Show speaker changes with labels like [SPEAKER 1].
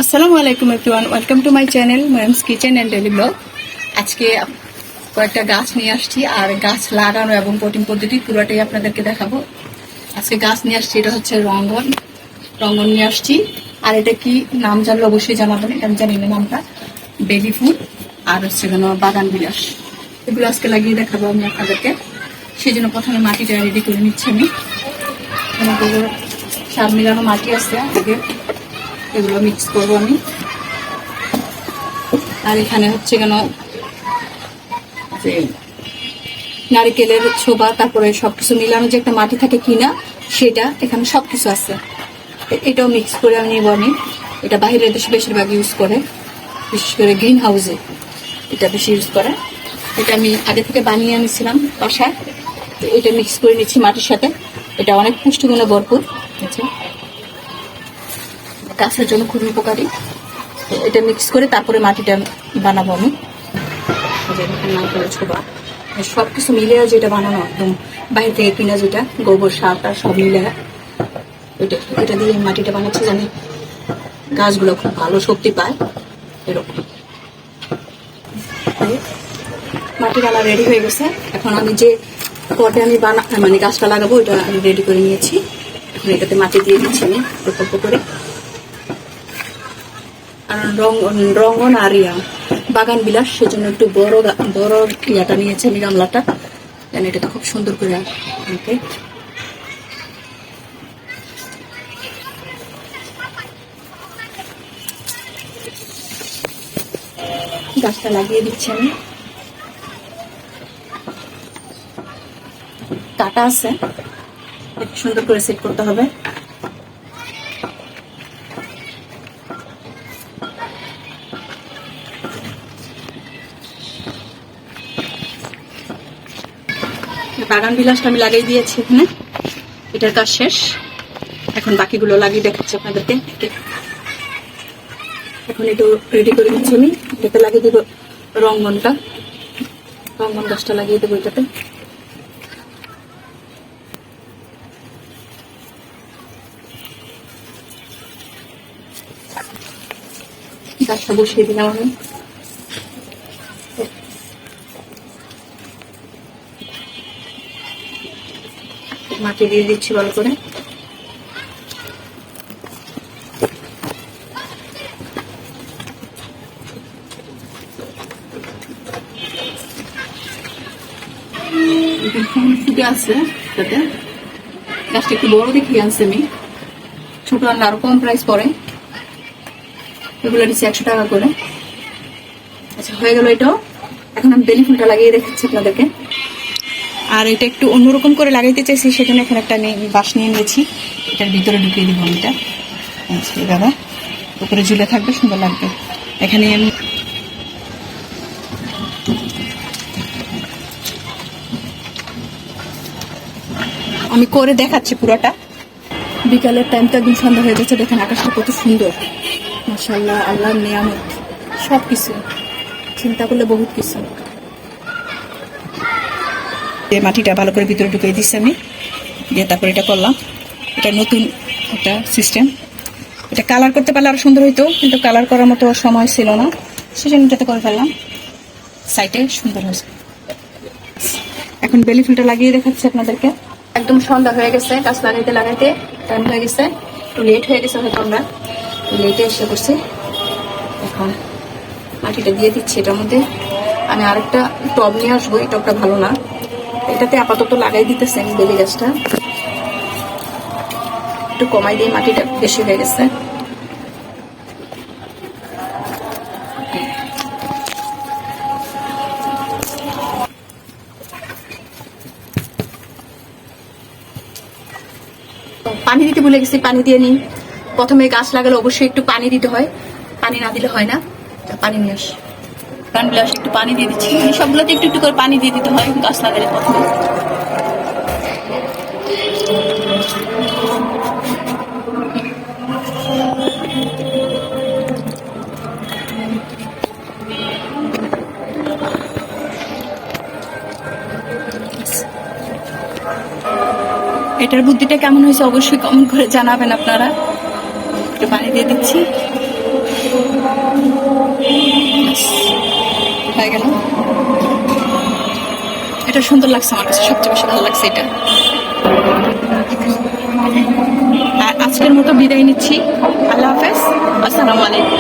[SPEAKER 1] আসসালামু আলাইকুম everyone, welcome to my channel Maryam's kitchen and daily blog. আজকে কয়েকটা গাছ নিয়ে আসছি আর গাছ লাগানো এবং পটিং পদ্ধতি পুরোটাই আপনাদেরকে দেখাবো। আজকে গাছ নিয়ে আসছি, এটা হচ্ছে রঙ্গন নিয়ে আসছি। আর এটা কি নাম জানলে অবশ্যই জানাবেন, এটা আমি জানি না নামটা। বেবি ফুড আর হচ্ছে যেন বাগান বিলাস, এগুলো আজকে লাগিয়ে দেখাবো আমি আপনাদেরকে। সেই জন্য প্রথমে মাটিটা রেডি করে নিচ্ছি আমি। সার মিলানো মাটি আছে, আগে এগুলো মিক্স করবো আমি। আর এখানে হচ্ছে কেন যে নারিকেলের ছোবা, তারপরে সবকিছু মিলানো যে একটা মাটি থাকে কিনা, সেটা এখানে সবকিছু আছে। এটাও মিক্স করে আমি নিব আমি। এটা বাইরের দেশে বেশিরভাগ ইউজ করে, বিশেষ করে গ্রিন হাউসে এটা বেশি ইউজ করে। এটা আমি আগে থেকে বানিয়ে আনিছিলাম বাসায়। এটা মিক্স করে নিচ্ছি মাটির সাথে। এটা অনেক পুষ্টিগুণে ভরপুর, গাছের জন্য খুবই উপকারী। এটা মিক্স করে তারপরে মাটিটা বানাবো আমি। ছোবা সবকিছু মিলে যেটা বানানো, একদম বাইরে থেকে কিনা যেটা গোবর সার টার সব মিলে এটা দিয়ে মাটিটা বানাচ্ছি, জানি গাছগুলো খুব ভালো শক্তি পায়। এরকম মাটি বানা রেডি হয়ে গেছে। এখন আমি যে পটে আমি মানে গাছটা লাগাবো, এটা আমি রেডি করে নিয়েছি। এখন এটাতে মাটি দিয়ে দিচ্ছি আমি অল্প করে। আর রঙ্গন আর বাগান বিলাস, সেজন্য একটু বড় ইয়াটা নিয়েছি আমি, গামলাটা। এটাতে খুব সুন্দর করে গাছটা লাগিয়ে দিচ্ছি আমি। কাটা আছে, সুন্দর করে সেট করতে হবে। বাগান বিলাসটা আমি লাগাই দিয়েছি এখানে, এটার কাজ শেষ। এখন বাকিগুলো লাগিয়ে দেখাচ্ছি আপনাদেরকে। এখন একটু রেডি করে দিচ্ছি আমি। এটাতে লাগিয়ে দিব রঙ্গন গাছটা লাগিয়ে দেবো এটাতে। গাছটা বসিয়ে দিলাম আমি। মাটি দিয়ে দিচ্ছি ভালো করে। ফুল ফুটে আছে, তাতে গাছটা একটু বড় দেখে আনছি আমি। ছোট আনলে আরো কম প্রাইস পড়ে, এগুলো দিচ্ছি 100 টাকা করে। আচ্ছা, হয়ে গেল এটাও। এখন আমি বেলি ফুলটা লাগিয়ে দেখাচ্ছি আপনাদেরকে। আর এটা একটু অন্যরকম করে লাগাইতে চাইছি, সেজন্য এখানে একটা আমি বাঁশ নিয়ে নিয়েছি। এটার ভিতরে ঢুকিয়ে দিব আমি এটা। দাদা উপরে ঝুলে থাকবে, সুন্দর লাগবে। এখানে আমি করে দেখাচ্ছি পুরোটা। বিকালের টাইমটা একদম সন্ধ্যা হয়ে গেছে, দেখেন আকাশটা কত সুন্দর। মাশাআল্লাহ, আল্লাহর নিয়ামত সবকিছু, চিন্তা করলে বহুত কিছু। মাটিটা ভালো করে ভিতরে ঢুকিয়ে দিচ্ছি আমি, দিয়ে তারপর এটা করলাম। এটা নতুন একটা সিস্টেম। এটা কালার করতে পারলে আরো সুন্দর হইতো, কিন্তু কালার করার মতো সময় ছিল না, সেজন্য এটাতে করে ফেললাম। সাইটে সুন্দর হয়েছে। এখন বেলি ফুলটা লাগিয়ে দেখাচ্ছি আপনাদেরকে। একদম সন্ধ্যা হয়ে গেছে, গাছ লাগাইতে টাইম হয়ে গেছে, একটু লেট হয়ে গেছে হয়তো, আমরা লেটে এসে করছি। এখন মাটিটা দিয়ে দিচ্ছি এটার মধ্যে। আমি আরেকটা টব নিয়ে আসবো, এই টবটা ভালো না, এটাতে আপাতত লাগাই দিতেছি আমি বেলি গাছটা। একটু কমাই দিয়ে, মাটিটা বেশি হয়ে গেছে। পানি দিতে ভুলে গেছি, পানি দিয়ে নিই। প্রথমে গাছ লাগালে অবশ্যই একটু পানি দিতে হয়, পানি না দিলে হয় না। পানি নিয়ে আসি, একটু পানি দিয়ে দিচ্ছি। সবগুলোতে একটু একটু করে পানি দিয়ে দিতে হয় গাছ লাগালে প্রথমে। এটার বুদ্ধিটা কেমন হয়েছে অবশ্যই কমেন্ট করে জানাবেন আপনারা। একটু পানি দিয়ে দিচ্ছি। হয়ে গেল। এটা সুন্দর লাগছে, আমার কাছে সবচেয়ে বেশি ভালো লাগছে এটা। আর আজকের মতো বিদায় নিচ্ছি। আল্লাহ হাফেজ, আসসালামু আলাইকুম।